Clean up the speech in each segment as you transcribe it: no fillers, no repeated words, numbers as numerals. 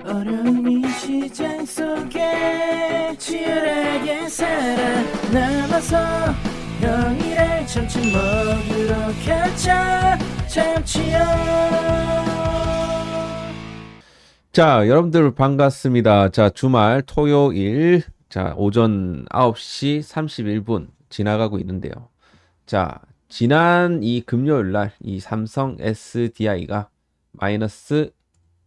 어려운 이 시장 속에 치열하게 살아남아서 형이랑 점심 먹으러 가자. 참치요. 자, 여러분들 반갑습니다. 자, 주말 토요일, 자, 오전 9시 31분 지나가고 있는데요. 자, 지난 이 금요일 날 이 삼성 SDI가 마이너스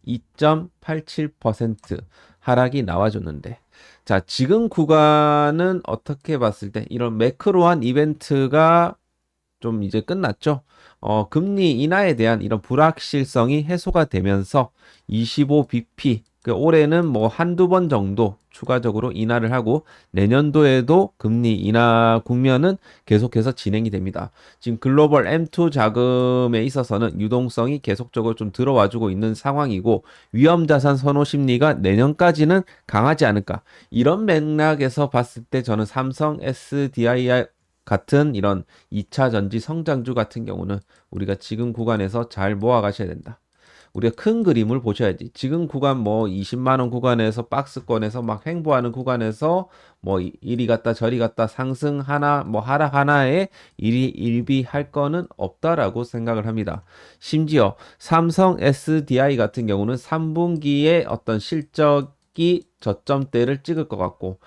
2.87% 하락이 나와줬는데, 자, 지금 구간은 어떻게 봤을 때 이런 매크로한 이벤트가 좀 이제 끝났죠. 금리 인하에 대한 이런 불확실성이 해소가 되면서 25bp, 올해는 뭐 한두 번 정도 추가적으로 인하를 하고 내년도에도 금리 인하 국면은 계속해서 진행이 됩니다. 지금 글로벌 M2 자금에 있어서는 유동성이 계속적으로 좀 들어와주고 있는 상황이고 위험자산 선호 심리가 내년까지는 강하지 않을까. 이런 맥락에서 봤을 때 저는 삼성 SDI 같은 이런 2차 전지 성장주 같은 경우는 우리가 지금 구간에서 잘 모아 가셔야 된다. 우리가 큰 그림을 보셔야지. 지금 구간 뭐 20만 원 구간에서 박스권에서 막 횡보하는 구간에서 뭐 이리 갔다 저리 갔다 상승 하나 뭐 하락 하나에 일비할 거는 없다라고 생각을 합니다. 심지어 삼성 SDI 같은 경우는 3분기에 어떤 실적이 저점대를 찍을 것 같고,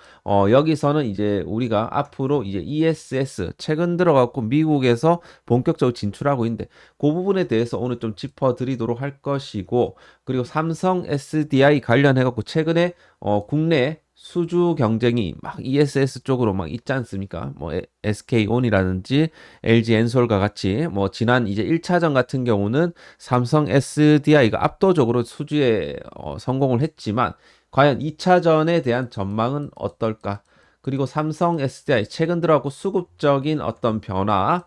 여기서는 이제 우리가 앞으로 이제 ESS 최근 들어갔고 미국에서 본격적으로 진출하고 있는데 그 부분에 대해서 오늘 좀 짚어드리도록 할 것이고, 그리고 삼성 SDI 관련해갖고 최근에 국내 수주 경쟁이 막 ESS 쪽으로 막 있지 않습니까? 뭐 SK온이라든지 LG 엔솔과 같이 뭐 지난 이제 1차전 같은 경우는 삼성 SDI가 압도적으로 수주에 성공을 했지만 과연 2차전에 대한 전망은 어떨까? 그리고 삼성 SDI 최근 들어가고 수급적인 어떤 변화,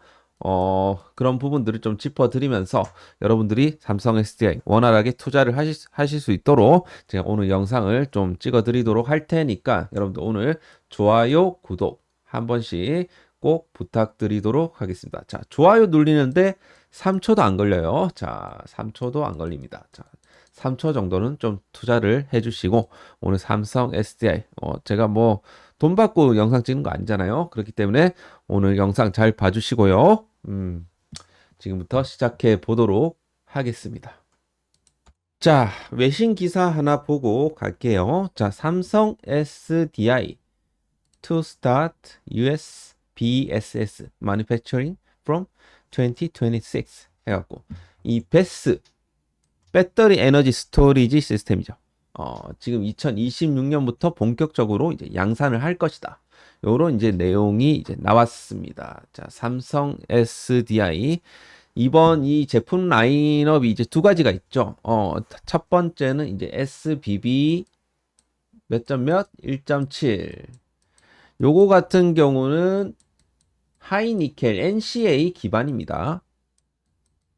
그런 부분들을 좀 짚어드리면서 여러분들이 삼성 SDI 원활하게 투자를 하실 수 있도록 제가 오늘 영상을 좀 찍어드리도록 할 테니까 여러분들 오늘 좋아요, 구독 한 번씩 꼭 부탁드리도록 하겠습니다. 자, 좋아요 눌리는데 3초도 안 걸려요. 자, 3초도 안 걸립니다. 자, 3초 정도는 좀 투자를 해주시고 오늘 삼성 SDI 제가 뭐 돈 받고 영상 찍는 거 아니잖아요. 그렇기 때문에 오늘 영상 잘 봐주시고요. 지금부터 시작해 보도록 하겠습니다. 자, 외신 기사 하나 보고 갈게요. 자, 삼성 SDI to start US BSS manufacturing from 2026 해갖고 이 BESS 배터리 에너지 스토리지 시스템이죠. 지금 2026년부터 본격적으로 이제 양산을 할 것이다. 요런 이제 내용이 이제 나왔습니다. 자, 삼성 SDI 이번 이 제품 라인업이 이제 두 가지가 있죠. 첫 번째는 이제 SBB 몇 점 몇? 1.7. 요거 같은 경우는 하이니켈 NCA 기반입니다.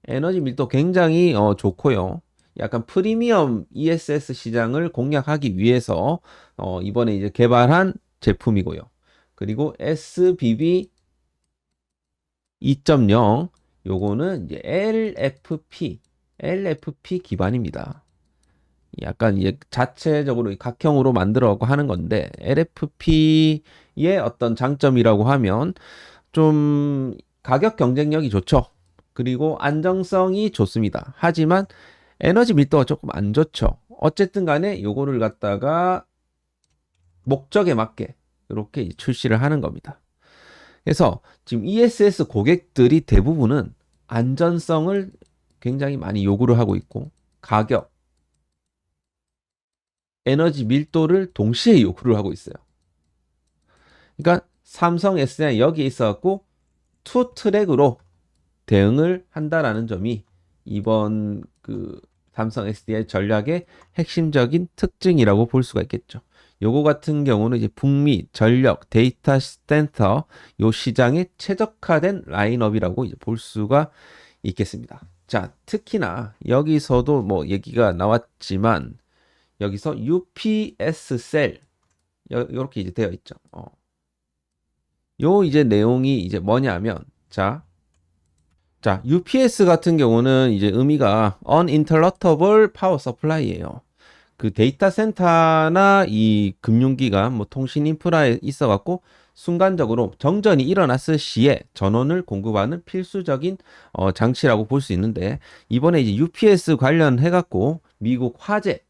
에너지 밀도 굉장히 좋고요. 약간 프리미엄 ESS 시장을 공략하기 위해서 이번에 이제 개발한 제품이고요. 그리고 SBB 2.0 요거는 이제 LFP 기반입니다. 약간 이제 자체적으로 각형으로 만들어갖고 하는 건데 LFP의 어떤 장점이라고 하면 좀 가격 경쟁력이 좋죠. 그리고 안정성이 좋습니다. 하지만 에너지 밀도가 조금 안 좋죠. 어쨌든 간에 요거를 갖다가 목적에 맞게 이렇게 출시를 하는 겁니다. 그래서 지금 ESS 고객들이 대부분은 안전성을 굉장히 많이 요구를 하고 있고 가격, 에너지 밀도를 동시에 요구를 하고 있어요. 그러니까 삼성 SDI 여기에 있어갖고 투 트랙으로 대응을 한다라는 점이 이번 그 삼성 SDI 전략의 핵심적인 특징이라고 볼 수가 있겠죠. 요거 같은 경우는 이제 북미 전력 데이터 센터 요 시장에 최적화된 라인업이라고 이제 볼 수가 있겠습니다. 자, 특히나 여기서도 뭐 얘기가 나왔지만 여기서 UPS 셀 요렇게 이제 되어 있죠. 요 이제 내용이 이제 뭐냐면 자, UPS 같은 경우는 이제 의미가 uninterruptible power supply예요. 그 데이터 센터나 이 금융기관, 뭐 통신 인프라에 있어갖고 순간적으로 정전이 일어났을 시에 전원을 공급하는 필수적인 장치라고 볼 수 있는데, 이번에 이제 UPS 관련해갖고 미국 화재,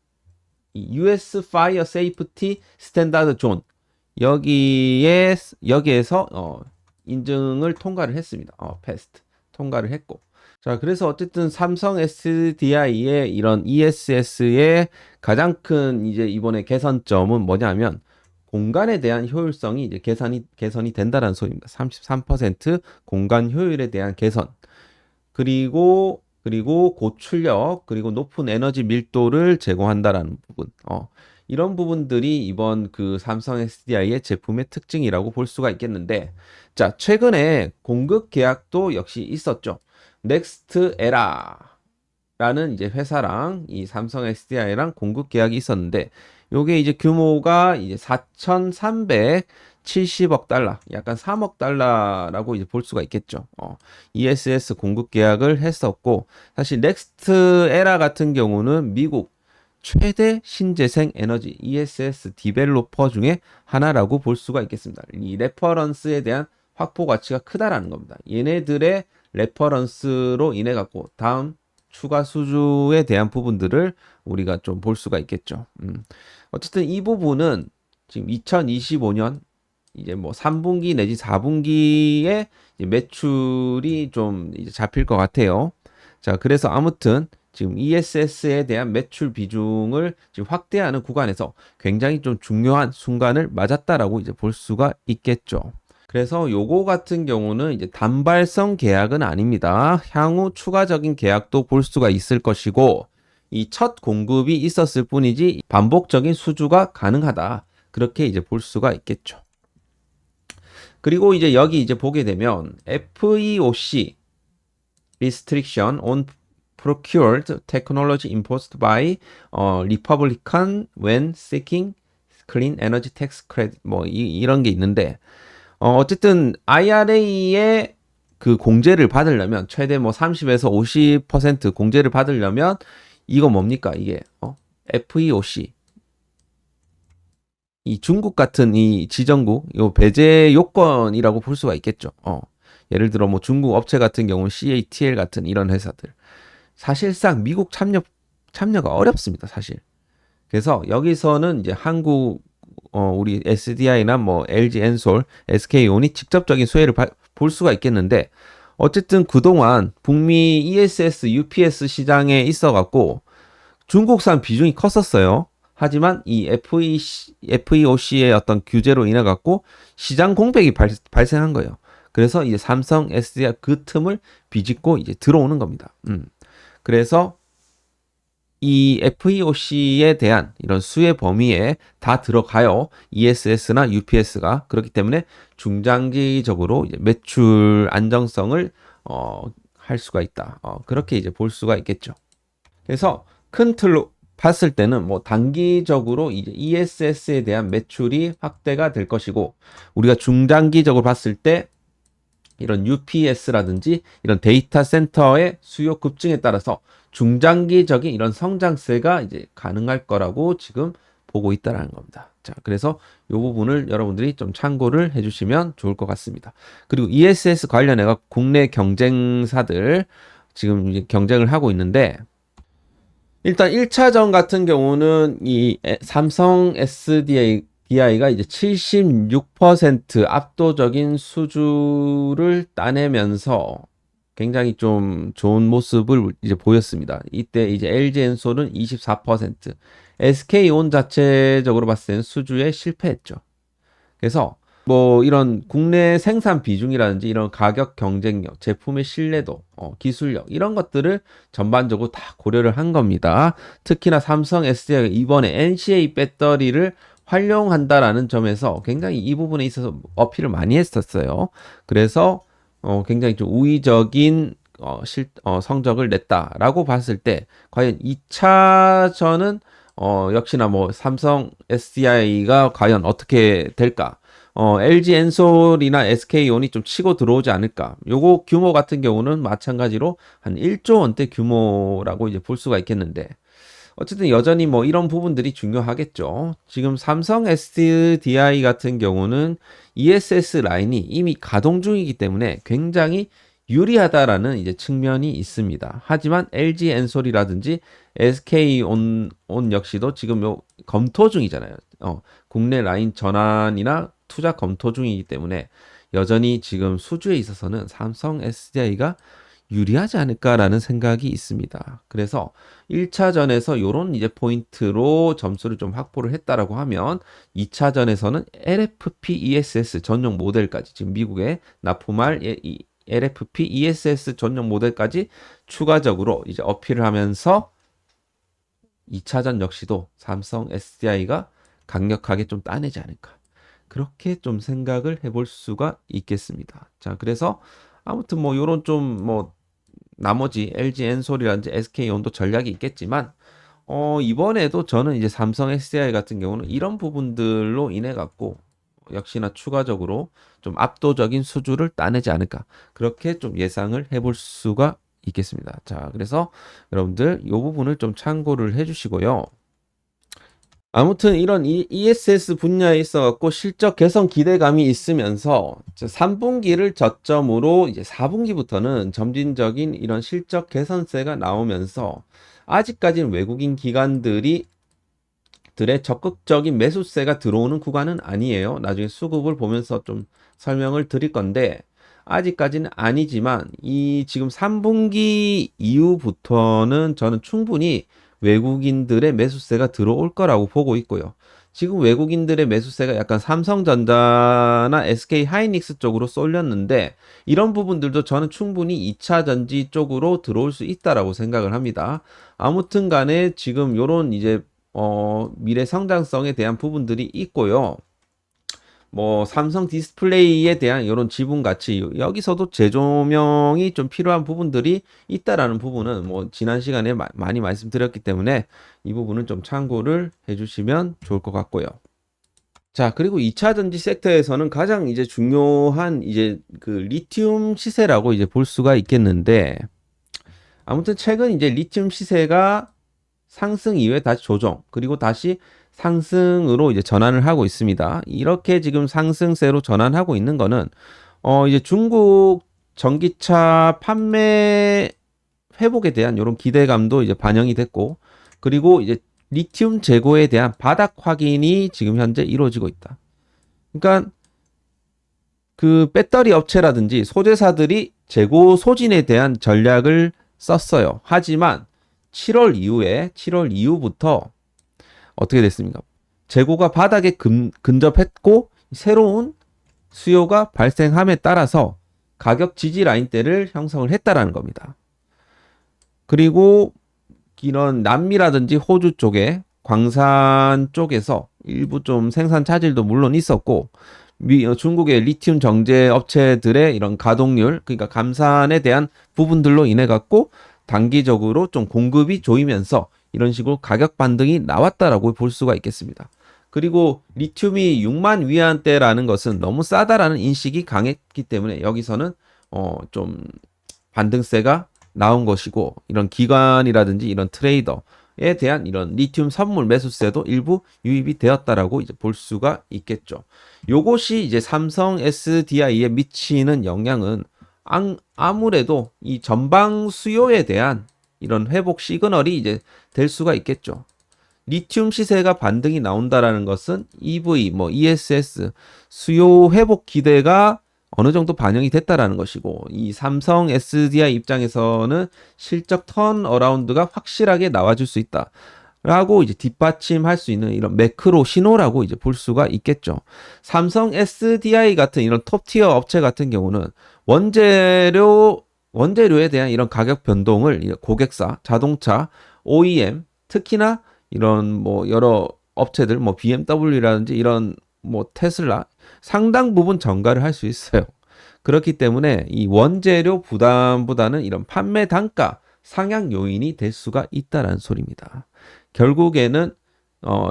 이 US Fire Safety Standard Zone 여기에서 인증을 통과를 했습니다. 패스트 통과를 했고, 자, 그래서 어쨌든 삼성 SDI의 이런 ESS의 가장 큰 이제 이번에 개선점은 뭐냐면 공간에 대한 효율성이 이제 개선이 된다는 소리입니다. 33% 공간 효율에 대한 개선. 그리고 고출력, 그리고 높은 에너지 밀도를 제공한다라는 부분. 이런 부분들이 이번 그 삼성 SDI의 제품의 특징이라고 볼 수가 있겠는데, 자, 최근에 공급 계약도 역시 있었죠. 넥스트에라라는 이제 회사랑 이 삼성 SDI랑 공급 계약이 있었는데, 요게 이제 규모가 이제 4,370억 달러, 약간 3억 달러라고 이제 볼 수가 있겠죠. ESS 공급 계약을 했었고, 사실 넥스트에라 같은 경우는 미국 최대 신재생 에너지 ESS 디벨로퍼 중에 하나라고 볼 수가 있겠습니다. 이 레퍼런스에 대한 확보 가치가 크다라는 겁니다. 얘네들의 레퍼런스로 인해 갖고 다음 추가 수주에 대한 부분들을 우리가 좀 볼 수가 있겠죠. 어쨌든 이 부분은 지금 2025년 이제 뭐 3분기 내지 4분기에 매출이 좀 이제 잡힐 것 같아요. 자, 그래서 아무튼 지금 ESS에 대한 매출 비중을 지금 확대하는 구간에서 굉장히 좀 중요한 순간을 맞았다라고 이제 볼 수가 있겠죠. 그래서 요거 같은 경우는 이제 단발성 계약은 아닙니다. 향후 추가적인 계약도 볼 수가 있을 것이고, 이 첫 공급이 있었을 뿐이지 반복적인 수주가 가능하다. 그렇게 이제 볼 수가 있겠죠. 그리고 이제 여기 이제 보게 되면 FEOC Restriction on Procured Technology Imposed by Republican when Seeking Clean Energy Tax Credit, 뭐 이런 게 있는데, 어쨌든 IRA의 그 공제를 받으려면 최대 뭐 30에서 50% 공제를 받으려면 이거 뭡니까? 이게 FEOC, 이 중국 같은 이 지정국 요 배제 요건이라고 볼 수가 있겠죠. 예를 들어 뭐 중국 업체 같은 경우는 CATL 같은 이런 회사들, 사실상 미국 참여가 어렵습니다, 사실. 그래서 여기서는 이제 한국 우리 SDI나 뭐 LG 엔솔, SK온이 직접적인 수혜를 볼 수가 있겠는데, 어쨌든 그동안 북미 ESS, UPS 시장에 있어갖고 중국산 비중이 컸었어요. 하지만 이 FEOC의 어떤 규제로 인해 갖고 시장 공백이 발생한 거예요. 그래서 이제 삼성 SDI 그 틈을 비집고 이제 들어오는 겁니다. 그래서 이 FEOC에 대한 이런 수혜 범위에 다 들어가요. ESS나 UPS가. 그렇기 때문에 중장기적으로 이제 매출 안정성을 할 수가 있다. 그렇게 이제 볼 수가 있겠죠. 그래서 큰 틀로 봤을 때는 뭐 단기적으로 이제 ESS에 대한 매출이 확대가 될 것이고, 우리가 중장기적으로 봤을 때 이런 UPS라든지 이런 데이터 센터의 수요 급증에 따라서 중장기적인 이런 성장세가 이제 가능할 거라고 지금 보고 있다라는 겁니다. 자, 그래서 이 부분을 여러분들이 좀 참고를 해주시면 좋을 것 같습니다. 그리고 ESS 관련해서 국내 경쟁사들 지금 이제 경쟁을 하고 있는데, 일단 1차전 같은 경우는 이 삼성 SDI가 이제 76% 압도적인 수주를 따내면서 굉장히 좀 좋은 모습을 이제 보였습니다. 이때 이제 LG 엔솔은 24%, SK온 자체적으로 봤을 때는 수주에 실패했죠. 그래서 뭐 이런 국내 생산 비중이라든지 이런 가격 경쟁력, 제품의 신뢰도, 기술력 이런 것들을 전반적으로 다 고려를 한 겁니다. 특히나 삼성 SDI가 이번에 NCA 배터리를 활용한다라는 점에서 굉장히 이 부분에 있어서 어필을 많이 했었어요. 그래서 굉장히 좀 우위적인 성적을 냈다라고 봤을 때, 과연 2차전은 역시나 뭐 삼성 SDI가 과연 어떻게 될까? LG 엔솔이나 SK온이 좀 치고 들어오지 않을까? 요거 규모 같은 경우는 마찬가지로 한 1조 원대 규모라고 이제 볼 수가 있겠는데, 어쨌든 여전히 뭐 이런 부분들이 중요하겠죠. 지금 삼성 SDI 같은 경우는 ESS 라인이 이미 가동 중이기 때문에 굉장히 유리하다라는 이제 측면이 있습니다. 하지만 LG 엔솔이라든지 SK온 역시도 지금 요 검토 중이잖아요. 국내 라인 전환이나 투자 검토 중이기 때문에 여전히 지금 수주에 있어서는 삼성 SDI가 유리하지 않을까라는 생각이 있습니다. 그래서 1차전에서 요런 이제 포인트로 점수를 좀 확보를 했다라고 하면 2차전에서는 LFP ESS 전용 모델까지 지금 미국에 납품할 이 LFP ESS 전용 모델까지 추가적으로 이제 어필을 하면서 2차전 역시도 삼성 SDI가 강력하게 좀 따내지 않을까. 그렇게 좀 생각을 해볼 수가 있겠습니다. 자, 그래서 아무튼 뭐 요런 좀 뭐 나머지 LG 엔솔이라든지 SK온도 전략이 있겠지만 이번에도 저는 이제 삼성 SDI 같은 경우는 이런 부분들로 인해 갖고 역시나 추가적으로 좀 압도적인 수주를 따내지 않을까 그렇게 좀 예상을 해볼 수가 있겠습니다. 자, 그래서 여러분들 이 부분을 좀 참고를 해주시고요. 아무튼 이런 ESS 분야에 있어 갖고 실적 개선 기대감이 있으면서 3분기를 저점으로 이제 4분기부터는 점진적인 이런 실적 개선세가 나오면서 아직까지는 외국인 기관들의 적극적인 매수세가 들어오는 구간은 아니에요. 나중에 수급을 보면서 좀 설명을 드릴 건데 아직까지는 아니지만 이 지금 3분기 이후부터는 저는 충분히 외국인들의 매수세가 들어올 거라고 보고 있고요. 지금 외국인들의 매수세가 약간 삼성전자나 SK 하이닉스 쪽으로 쏠렸는데 이런 부분들도 저는 충분히 2차 전지 쪽으로 들어올 수 있다라고 생각을 합니다. 아무튼 간에 지금 요런 이제 미래 성장성에 대한 부분들이 있고요. 뭐 삼성 디스플레이에 대한 이런 지분 가치 여기서도 재조명이 좀 필요한 부분들이 있다라는 부분은 뭐 지난 시간에 많이 말씀드렸기 때문에 이 부분은 좀 참고를 해주시면 좋을 것 같고요. 자, 그리고 2차 전지 섹터에서는 가장 이제 중요한 이제 그 리튬 시세라고 이제 볼 수가 있겠는데 아무튼 최근 이제 리튬 시세가 상승 이후에 다시 조정 그리고 다시 상승으로 이제 전환을 하고 있습니다. 이렇게 지금 상승세로 전환하고 있는 거는 이제 중국 전기차 판매 회복에 대한 이런 기대감도 이제 반영이 됐고 그리고 이제 리튬 재고에 대한 바닥 확인이 지금 현재 이루어지고 있다. 그러니까 그 배터리 업체라든지 소재사들이 재고 소진에 대한 전략을 썼어요. 하지만 7월 이후부터 어떻게 됐습니까? 재고가 바닥에 근접했고 새로운 수요가 발생함에 따라서 가격 지지 라인대를 형성을 했다라는 겁니다. 그리고 이런 남미라든지 호주 쪽에 광산 쪽에서 일부 좀 생산 차질도 물론 있었고 중국의 리튬 정제 업체들의 이런 가동률 그러니까 감산에 대한 부분들로 인해 갖고 단기적으로 좀 공급이 조이면서 이런 식으로 가격 반등이 나왔다라고 볼 수가 있겠습니다. 그리고 리튬이 6만 위안대라는 것은 너무 싸다라는 인식이 강했기 때문에 여기서는 좀 반등세가 나온 것이고 이런 기관이라든지 이런 트레이더에 대한 이런 리튬 선물 매수세도 일부 유입이 되었다라고 이제 볼 수가 있겠죠. 요것이 이제 삼성 SDI에 미치는 영향은 아무래도 이 전방 수요에 대한 이런 회복 시그널이 이제 될 수가 있겠죠. 리튬 시세가 반등이 나온다라는 것은 EV, 뭐 ESS 수요 회복 기대가 어느 정도 반영이 됐다라는 것이고 이 삼성 SDI 입장에서는 실적 턴어라운드가 확실하게 나와줄 수 있다. 라고 이제 뒷받침할 수 있는 이런 매크로 신호라고 이제 볼 수가 있겠죠. 삼성 SDI 같은 이런 톱티어 업체 같은 경우는 원재료에 대한 이런 가격 변동을 고객사, 자동차, OEM, 특히나 이런 뭐 여러 업체들, 뭐 BMW라든지 이런 뭐 테슬라 상당 부분 전가를 할 수 있어요. 그렇기 때문에 이 원재료 부담보다는 이런 판매 단가 상향 요인이 될 수가 있다라는 소리입니다. 결국에는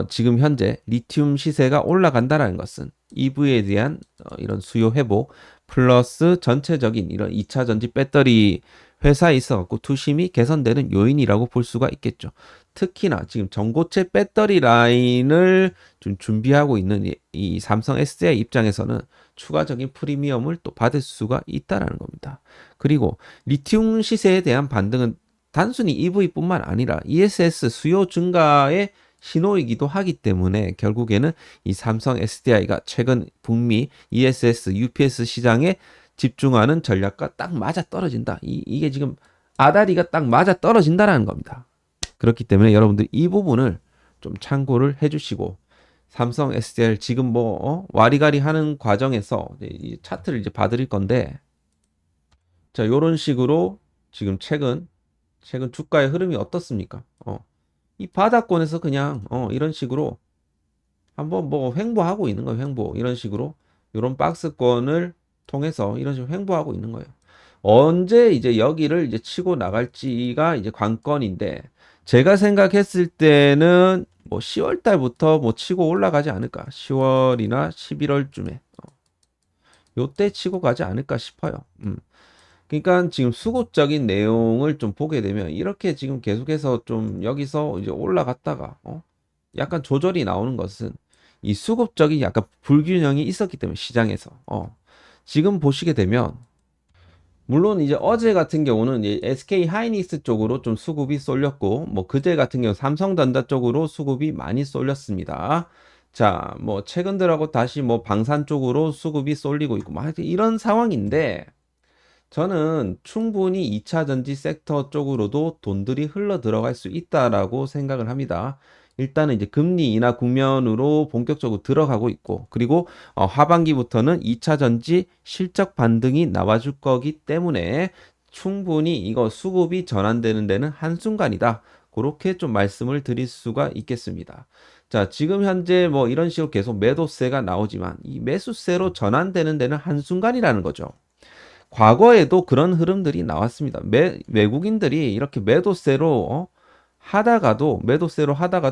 지금 현재 리튬 시세가 올라간다라는 것은 EV에 대한 이런 수요 회복 플러스 전체적인 이런 2차 전지 배터리 회사에 있어 갖고 투심이 개선되는 요인이라고 볼 수가 있겠죠. 특히나 지금 전고체 배터리 라인을 좀 준비하고 있는 이 삼성 SDI 입장에서는 추가적인 프리미엄을 또 받을 수가 있다라는 겁니다. 그리고 리튬 시세에 대한 반등은 단순히 EV뿐만 아니라 ESS 수요 증가의 신호이기도 하기 때문에 결국에는 이 삼성 SDI가 최근 북미 ESS, UPS 시장에 집중하는 전략과 딱 맞아 떨어진다. 이게 지금 아다리가 딱 맞아 떨어진다라는 겁니다. 그렇기 때문에 여러분들 이 부분을 좀 참고를 해주시고 삼성 SDI 지금 뭐 와리가리 하는 과정에서 이 차트를 이제 봐드릴 건데 자 요런 식으로 지금 최근 주가의 흐름이 어떻습니까? 이 바닥권에서 그냥 이런 식으로 한번 뭐 횡보하고 있는 거예요. 횡보 이런 식으로 이런 박스권을 통해서 이런 식으로 횡보하고 있는 거예요. 언제 이제 여기를 이제 치고 나갈지가 이제 관건인데 제가 생각했을 때는 뭐 10월 달부터 뭐 치고 올라가지 않을까. 10월이나 11월쯤에 요때 치고 가지 않을까 싶어요. 그러니까 지금 수급적인 내용을 좀 보게 되면 이렇게 지금 계속해서 좀 여기서 이제 올라갔다가 약간 조절이 나오는 것은 이 수급적인 약간 불균형이 있었기 때문에 시장에서 지금 보시게 되면 물론 이제 어제 같은 경우는 이제 SK 하이닉스 쪽으로 좀 수급이 쏠렸고 뭐 그제 같은 경우 삼성전자 쪽으로 수급이 많이 쏠렸습니다. 자, 뭐 최근 들하고 다시 뭐 방산 쪽으로 수급이 쏠리고 있고 뭐 하여튼 이런 상황인데 저는 충분히 2차 전지 섹터 쪽으로도 돈들이 흘러 들어갈 수 있다라고 생각을 합니다. 일단은 이제 금리 인하 국면으로 본격적으로 들어가고 있고, 그리고 하반기부터는 2차 전지 실적 반등이 나와줄 거기 때문에 충분히 이거 수급이 전환되는 데는 한순간이다. 그렇게 좀 말씀을 드릴 수가 있겠습니다. 자, 지금 현재 뭐 이런 식으로 계속 매도세가 나오지만 이 매수세로 전환되는 데는 한순간이라는 거죠. 과거에도 그런 흐름들이 나왔습니다. 외국인들이 이렇게 매도세로 하다가도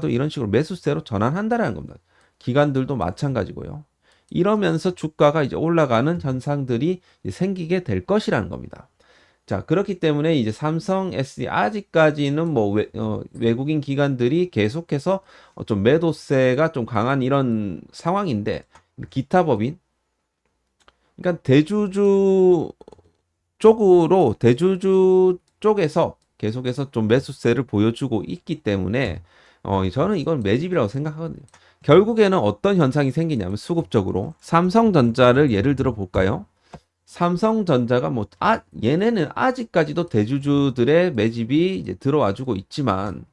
이런 식으로 매수세로 전환한다라는 겁니다. 기관들도 마찬가지고요. 이러면서 주가가 이제 올라가는 현상들이 생기게 될 것이라는 겁니다. 자, 그렇기 때문에 이제 삼성 SD 아직까지는 뭐 외국인 기관들이 계속해서 좀 매도세가 좀 강한 이런 상황인데 기타 법인 그러니까 대주주 쪽에서 계속해서 좀 매수세를 보여주고 있기 때문에 저는 이건 매집이라고 생각하거든요. 결국에는 어떤 현상이 생기냐면 수급적으로 삼성전자를 예를 들어 볼까요? 삼성전자가 얘네는 아직까지도 대주주들의 매집이 이제 들어와 주고 있지만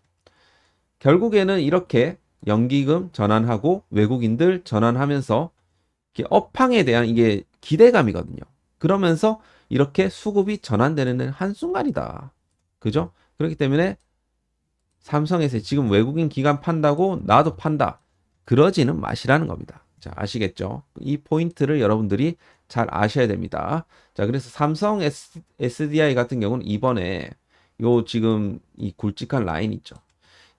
결국에는 이렇게 연기금 전환하고 외국인들 전환하면서 업황에 대한 이게 기대감이거든요. 그러면서 이렇게 수급이 전환되는 한순간이다. 그죠? 그렇기 때문에 삼성에서 지금 외국인 기관 판다고 나도 판다. 그러지는 마시라는 겁니다. 자, 아시겠죠? 이 포인트를 여러분들이 잘 아셔야 됩니다. 자, 그래서 삼성 SDI 같은 경우는 이번에 요 지금 이 굵직한 라인 있죠.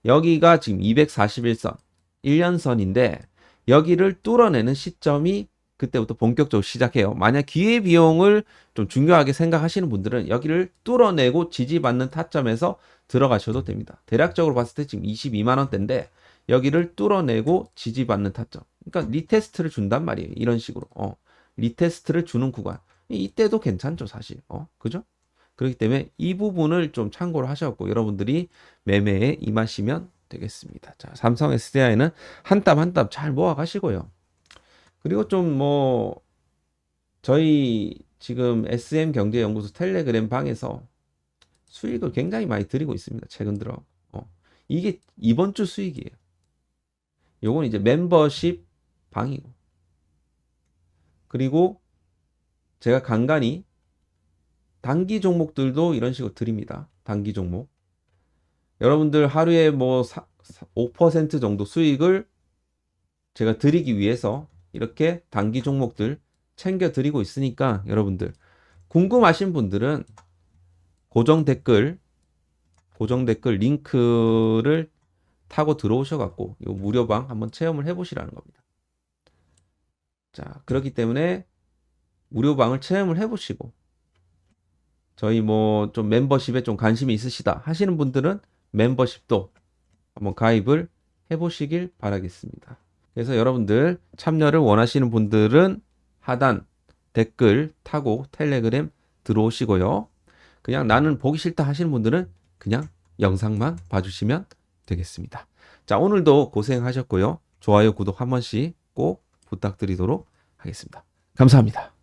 여기가 지금 241선, 1년선인데 여기를 뚫어내는 시점이 그때부터 본격적으로 시작해요. 만약 기회비용을 좀 중요하게 생각하시는 분들은 여기를 뚫어내고 지지받는 타점에서 들어가셔도 됩니다. 대략적으로 봤을 때 지금 22만 원대인데 여기를 뚫어내고 지지받는 타점. 그러니까 리테스트를 준단 말이에요. 이런 식으로. 리테스트를 주는 구간. 이때도 괜찮죠, 사실. 그죠? 그렇기 때문에 이 부분을 좀 참고를 하셔갖고 여러분들이 매매에 임하시면 되겠습니다. 자, 삼성 SDI는 한 땀 한 땀 잘 모아 가시고요. 그리고 좀 뭐 저희 지금 SM 경제연구소 텔레그램 방에서 수익을 굉장히 많이 드리고 있습니다. 최근 들어. 이게 이번 주 수익이에요. 요건 이제 멤버십 방이고. 그리고 제가 간간히 단기 종목들도 이런 식으로 드립니다. 단기 종목. 여러분들 하루에 뭐 5% 정도 수익을 제가 드리기 위해서 이렇게 단기 종목들 챙겨 드리고 있으니까 여러분들 궁금하신 분들은 고정 댓글 링크를 타고 들어오셔 갖고 이 무료방 한번 체험을 해 보시라는 겁니다. 자, 그렇기 때문에 무료방을 체험을 해 보시고 저희 뭐 좀 멤버십에 좀 관심이 있으시다 하시는 분들은 멤버십도 한번 가입을 해보시길 바라겠습니다. 그래서 여러분들 참여를 원하시는 분들은 하단 댓글 타고 텔레그램 들어오시고요. 그냥 나는 보기 싫다 하시는 분들은 그냥 영상만 봐주시면 되겠습니다. 자, 오늘도 고생하셨고요. 좋아요, 구독 한 번씩 꼭 부탁드리도록 하겠습니다. 감사합니다.